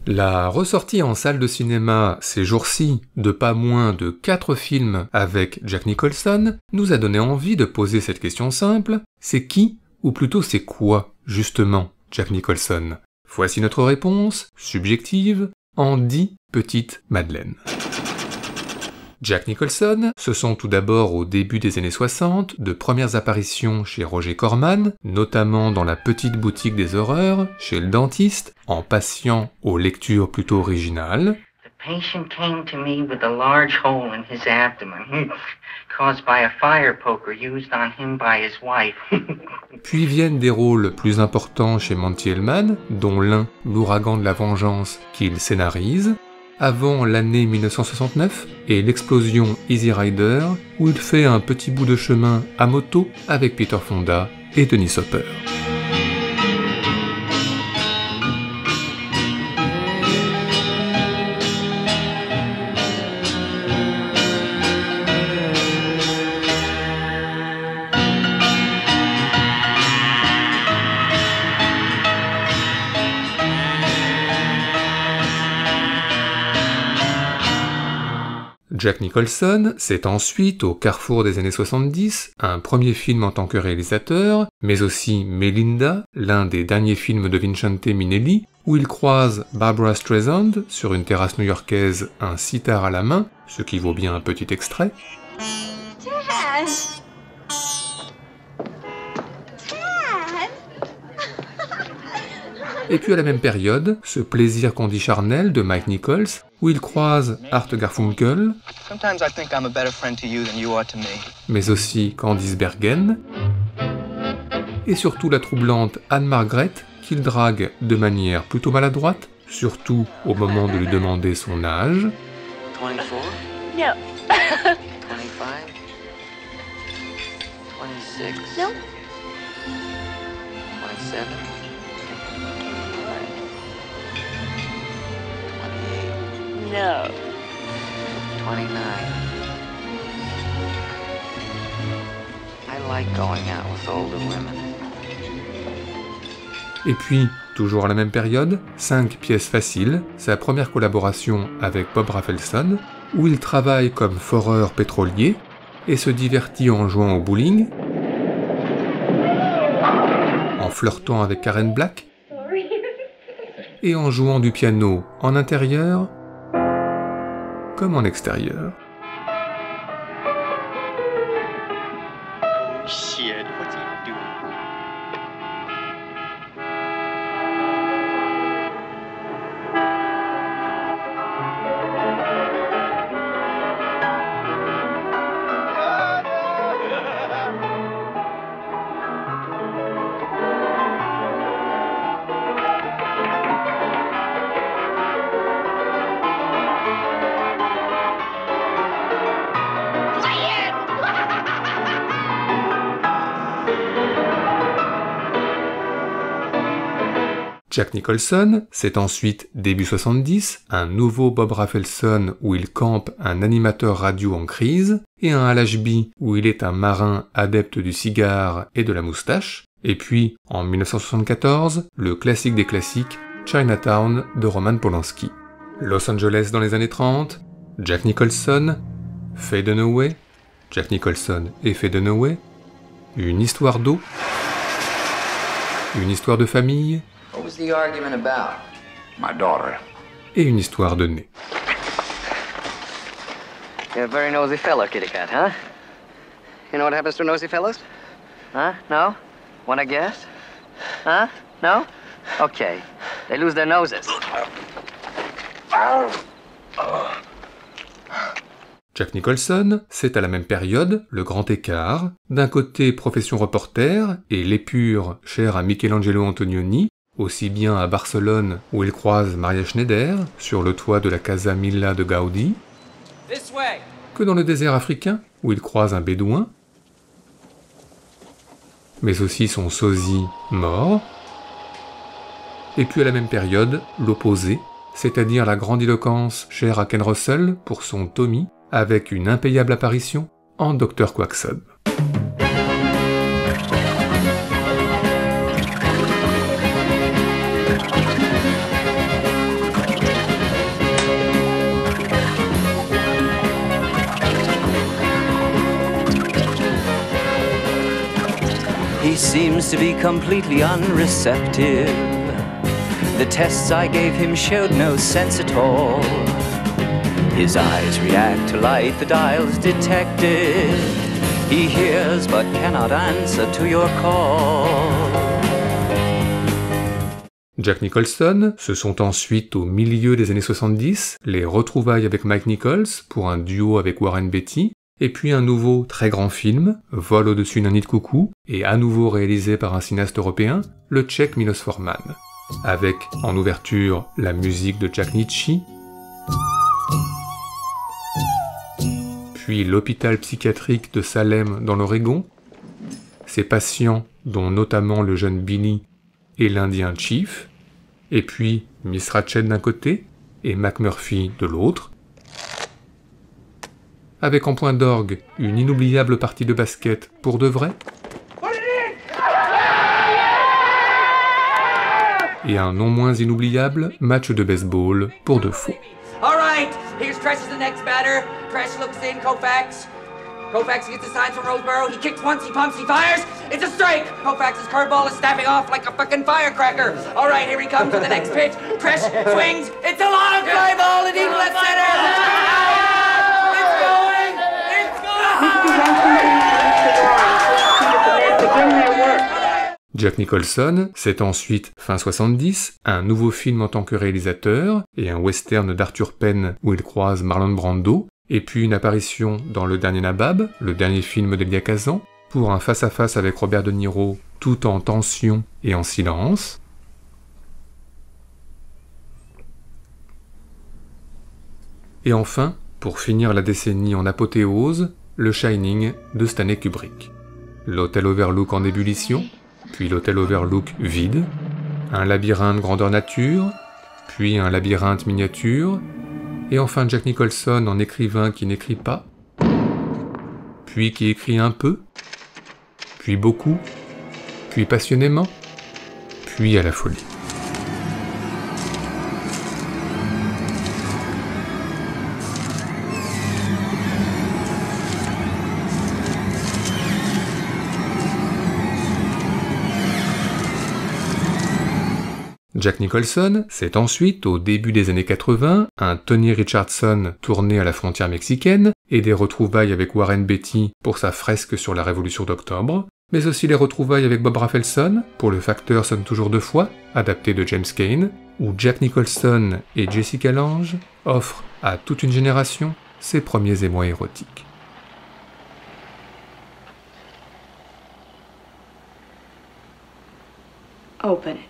La ressortie en salle de cinéma ces jours-ci de pas moins de 4 films avec Jack Nicholson nous a donné envie de poser cette question simple, c'est qui, ou plutôt c'est quoi, justement, Jack Nicholson? Voici notre réponse, subjective, en 10 petites madeleines. Jack Nicholson, ce sont tout d'abord au début des années 60 de premières apparitions chez Roger Corman, notamment dans La Petite Boutique des Horreurs, chez le dentiste, en passant aux lectures plutôt originales. The patient came to me with a large hole in his abdomen, caused by a fire poker used on him by his wife. Puis viennent des rôles plus importants chez Monty Hellman, dont l'un, L'Ouragan de la Vengeance, qu'il scénarise, avant l'année 1969 et l'explosion Easy Rider, où il fait un petit bout de chemin à moto avec Peter Fonda et Dennis Hopper. Jack Nicholson, c'est ensuite, au carrefour des années 70, un premier film en tant que réalisateur, mais aussi Melinda, l'un des derniers films de Vincente Minnelli, où il croise Barbra Streisand sur une terrasse new-yorkaise, un sitar à la main, ce qui vaut bien un petit extrait. Dad! Et puis à la même période, ce plaisir qu'on dit charnel de Mike Nichols, où il croise Art Garfunkel, mais aussi Candice Bergen, et surtout la troublante Anne-Margaret, qu'il drague de manière plutôt maladroite, surtout au moment de lui demander son âge. 24? No. 25? 26? No. 27? 28? No. 29? I like going out with older women. Et puis, toujours à la même période, 5 pièces faciles, sa première collaboration avec Bob Rafelson, où il travaille comme foreur pétrolier et se divertit en jouant au bowling, en flirtant avec Karen Black, et en jouant du piano en intérieur comme en extérieur. Oh shit, what's he doing? Jack Nicholson, c'est ensuite, début 70, un nouveau Bob Rafelson où il campe un animateur radio en crise, et un Hal Ashby où il est un marin adepte du cigare et de la moustache, et puis, en 1974, le classique des classiques, Chinatown de Roman Polanski. Los Angeles dans les années 30, Jack Nicholson, Faye Dunaway, Jack Nicholson et Faye Dunaway, une histoire d'eau, une histoire de famille, What was the argument about? My daughter. et une histoire de nez. You're a very nosy fellow, kitty cat, huh? You know what happens to nosy fellows? Huh? No? Wanna guess? Huh? No? Okay. They lose their noses. Jack Nicholson, c'est à la même période le grand écart, d'un côté profession reporter et l'épure chère à Michelangelo Antonioni, aussi bien à Barcelone où il croise Maria Schneider sur le toit de la Casa Milla de Gaudi, que dans le désert africain où il croise un bédouin, mais aussi son sosie mort, et puis à la même période l'opposé, c'est-à-dire la grandiloquence chère à Ken Russell pour son Tommy, avec une impayable apparition en Dr. Quacksob. seems to be completely unreceptive. The tests I gave him showed no sense at all. His eyes react to light, the dial's detected. He hears but cannot answer to your call. Jack Nicholson, ce sont ensuite au milieu des années 70, les retrouvailles avec Mike Nichols pour un duo avec Warren Beatty, et puis un nouveau très grand film, Vol au-dessus d'un nid de coucou, et à nouveau réalisé par un cinéaste européen, le Tchèque Milos Forman, avec en ouverture la musique de Jack Nitzsche, puis l'hôpital psychiatrique de Salem dans l'Oregon, ses patients dont notamment le jeune Billy et l'Indien Chief, et puis Miss Ratched d'un côté et McMurphy de l'autre, avec en point d'orgue une inoubliable partie de basket pour de vrai, et un non moins inoubliable match de baseball pour de faux. All right, here's Tresh as the next batter. Tresh looks in, Koufax. Koufax gets the signs from Roseboro. He kicks once, he pumps, he fires. It's a strike. Koufax's curveball is snapping off like a fucking firecracker. All right, here he comes with the next pitch. Tresh swings. It's a long fly ball to deep left center. It's going. It's going. Jack Nicholson, c'est ensuite, fin 70, un nouveau film en tant que réalisateur, et un western d'Arthur Penn où il croise Marlon Brando, et puis une apparition dans Le Dernier Nabab, le dernier film d'Elia Kazan, pour un face-à-face avec Robert De Niro, tout en tension et en silence. Et enfin, pour finir la décennie en apothéose, Le Shining de Stanley Kubrick. L'hôtel Overlook en ébullition, puis l'hôtel Overlook vide, un labyrinthe grandeur nature, puis un labyrinthe miniature, et enfin Jack Nicholson en écrivain qui n'écrit pas, puis qui écrit un peu, puis beaucoup, puis passionnément, puis à la folie. Jack Nicholson, c'est ensuite, au début des années 80, un Tony Richardson tourné à la frontière mexicaine et des retrouvailles avec Warren Beatty pour sa fresque sur la Révolution d'Octobre, mais aussi les retrouvailles avec Bob Rafelson pour Le Facteur sonne toujours deux fois, adapté de James Cain, où Jack Nicholson et Jessica Lange offrent à toute une génération ses premiers émois érotiques. Open it.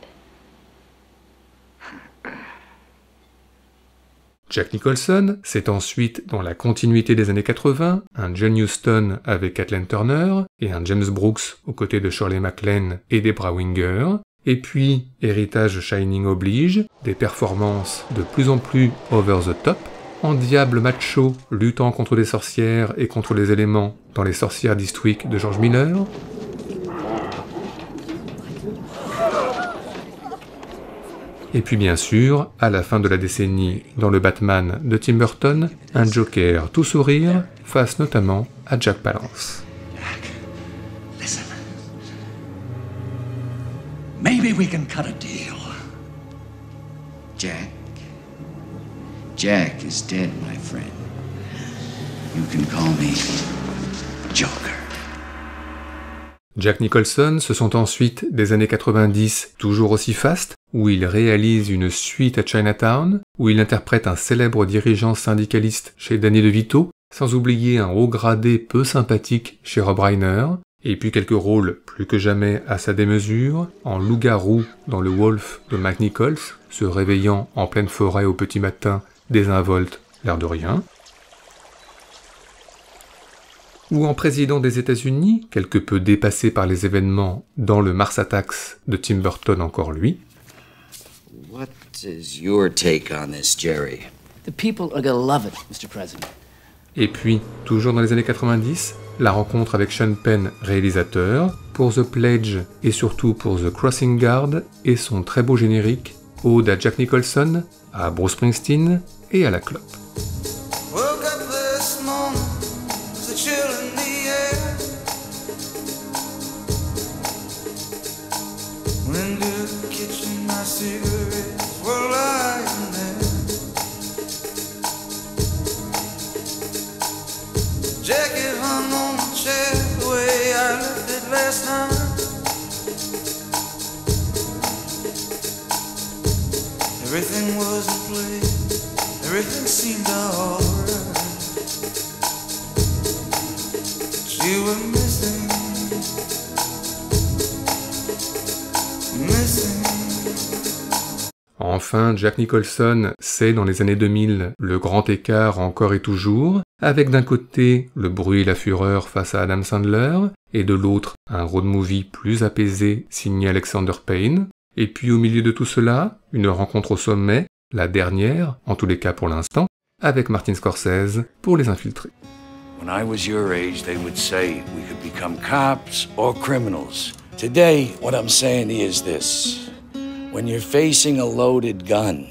Jack Nicholson, c'est ensuite, dans la continuité des années 80, un John Huston avec Kathleen Turner, et un James Brooks aux côtés de Shirley MacLaine et Debra Winger, et puis, héritage Shining oblige, des performances de plus en plus over the top, en diable macho luttant contre des sorcières et contre les éléments dans Les Sorcières d'Eastwick de George Miller, et puis bien sûr, à la fin de la décennie, dans le Batman de Tim Burton, un Joker tout sourire, face notamment à Jack Palance. Jack, listen. Maybe we can cut a deal. Jack is dead, my friend. You can call me Joker. Jack Nicholson, ce sont ensuite des années 90, toujours aussi fast, où il réalise une suite à Chinatown, où il interprète un célèbre dirigeant syndicaliste chez Danny DeVito, sans oublier un haut gradé peu sympathique chez Rob Reiner, et puis quelques rôles plus que jamais à sa démesure, en loup-garou dans Le Wolf de Mike Nichols, se réveillant en pleine forêt au petit matin, désinvolte, l'air de rien, ou en président des États-Unis, quelque peu dépassé par les événements, dans le Mars Attacks de Tim Burton encore lui. What is your take on this, Jerry? The people are gonna love it, Mr. President. Et puis, toujours dans les années 90, la rencontre avec Sean Penn, réalisateur, pour The Pledge et surtout pour The Crossing Guard et son très beau générique, ode à Jack Nicholson, à Bruce Springsteen et à la clope. cigarettes were lying there. Jacket hung on the chair the way I left it last night. Everything was in place, everything seemed alright. But you were missing, missing. Enfin, Jack Nicholson, c'est dans les années 2000 le grand écart encore et toujours, avec d'un côté le bruit et la fureur face à Adam Sandler, et de l'autre un road movie plus apaisé signé Alexander Payne, et puis au milieu de tout cela, une rencontre au sommet, la dernière, en tous les cas pour l'instant, avec Martin Scorsese pour Les Infiltrés. When I was your age, they would say we could become cops or criminals. Today, what I'm saying is this. When you're facing a loaded gun,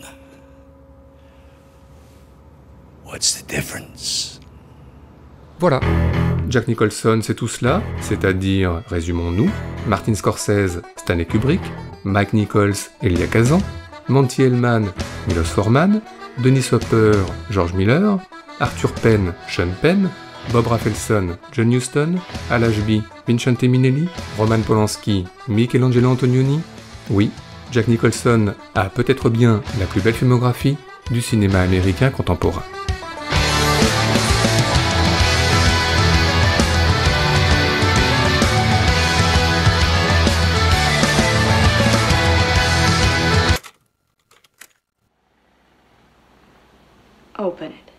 what's the difference? Voilà, Jack Nicholson c'est tout cela, c'est-à-dire, résumons-nous, Martin Scorsese, Stanley Kubrick, Mike Nichols, Elia Kazan, Monty Hellman, Milos Forman, Dennis Hopper, George Miller, Arthur Penn, Sean Penn, Bob Rafelson, John Huston, Al Ashby, Vincente Minnelli, Roman Polanski, Michelangelo Antonioni. Oui, Jack Nicholson a peut-être bien la plus belle filmographie du cinéma américain contemporain. Open it.